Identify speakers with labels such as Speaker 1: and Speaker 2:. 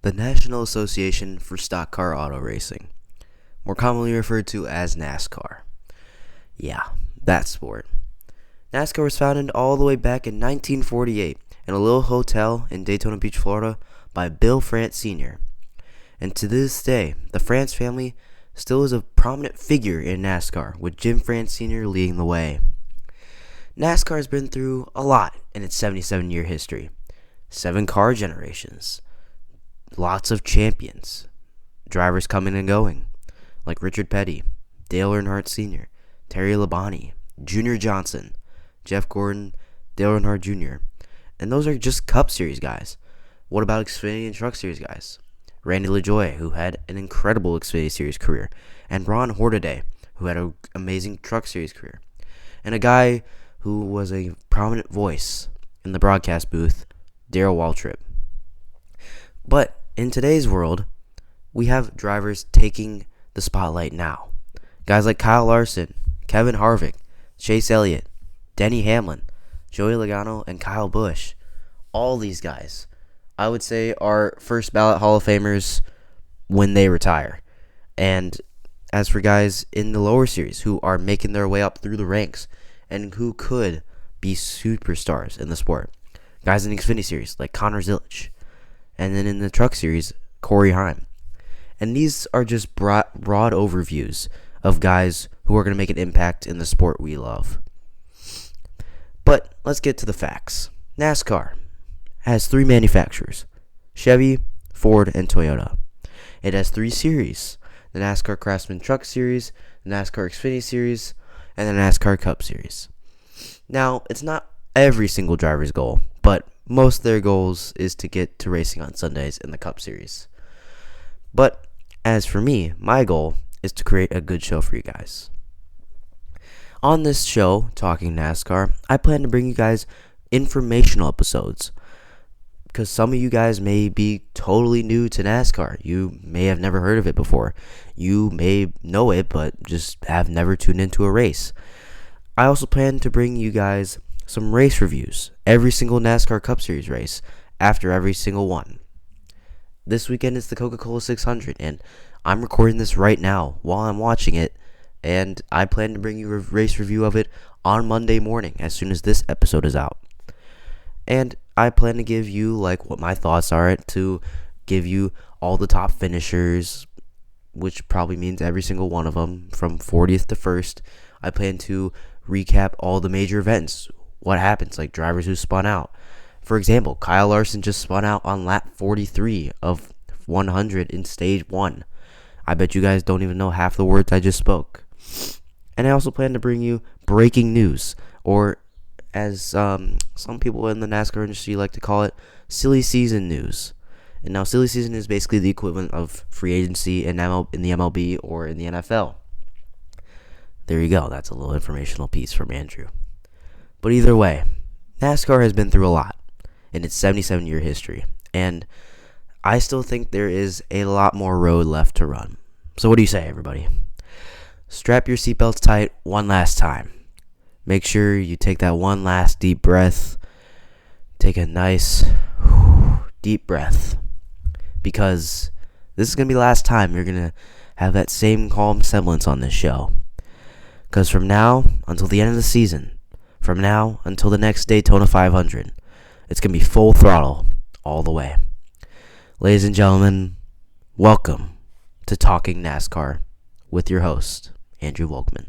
Speaker 1: The National Association for Stock Car Auto Racing, more commonly referred to as NASCAR. Yeah, that sport. NASCAR was founded all the way back in 1948 in a little hotel in Daytona Beach, Florida by Bill France Sr. And to this day, the France family still is a prominent figure in NASCAR, with Jim France Sr. leading the way. NASCAR has been through a lot in its 77-year history. 7 car generations. Lots of champions. Drivers coming and going, like Richard Petty, Dale Earnhardt Sr., Terry Labonte, Junior Johnson, Jeff Gordon, Dale Earnhardt Jr. And those are just Cup Series guys. What about Xfinity and Truck Series guys? Randy LaJoie, who had an incredible Xfinity Series career, and Ron Hornaday, who had an amazing Truck Series career, and a guy who was a prominent voice in the broadcast booth, Darrell Waltrip. But in today's world, we have drivers taking the spotlight now. Guys like Kyle Larson, Kevin Harvick, Chase Elliott, Denny Hamlin, Joey Logano, and Kyle Busch. All these guys, I would say, are first ballot Hall of Famers when they retire. And as for guys in the lower series who are making their way up through the ranks and who could be superstars in the sport, guys in the Xfinity Series like Connor Zilisch, and then in the Truck Series, Corey Heim. And these are just broad overviews of guys who are going to make an impact in the sport we love. But let's get to the facts. NASCAR has 3 manufacturers: Chevy, Ford, and Toyota. It has 3 series: the NASCAR Craftsman Truck Series, the NASCAR Xfinity Series, and the NASCAR Cup Series. Now, it's not every single driver's goal, but most of their goals is to get to racing on Sundays in the Cup Series. But as for me, my goal is to create a good show for you guys. On this show, Talking NASCAR, I plan to bring you guys informational episodes, because some of you guys may be totally new to NASCAR. You may have never heard of it before. You may know it, but just have never tuned into a race. I also plan to bring you guys some race reviews, every single NASCAR Cup Series race, after every single one. This weekend is the Coca-Cola 600, and I'm recording this right now while I'm watching it, and I plan to bring you a race review of it on Monday morning as soon as this episode is out. And I plan to give you what my thoughts are, to give you all the top finishers, which probably means every single one of them from 40th to 1st. I plan to recap all the major events, what happens, like drivers who spun out. For example, Kyle Larson just spun out on lap 43 of 100 in stage 1. I bet you guys don't even know half the words I just spoke. And I also plan to bring you breaking news, or as some people in the NASCAR industry like to call it, silly season news. And now silly season is basically the equivalent of free agency in the MLB or in the NFL. There you go. That's a little informational piece from Andrew. But either way, NASCAR has been through a lot in its 77-year history, and I still think there is a lot more road left to run. So what do you say, everybody? Strap your seatbelts tight one last time. Make sure you take that one last deep breath. Take a nice deep breath, because this is going to be the last time you're going to have that same calm semblance on this show. Because from now until the end of the season, from now until the next Daytona 500, it's going to be full throttle all the way. Ladies and gentlemen, welcome to Talking NASCAR with your host, Andrew Volkman.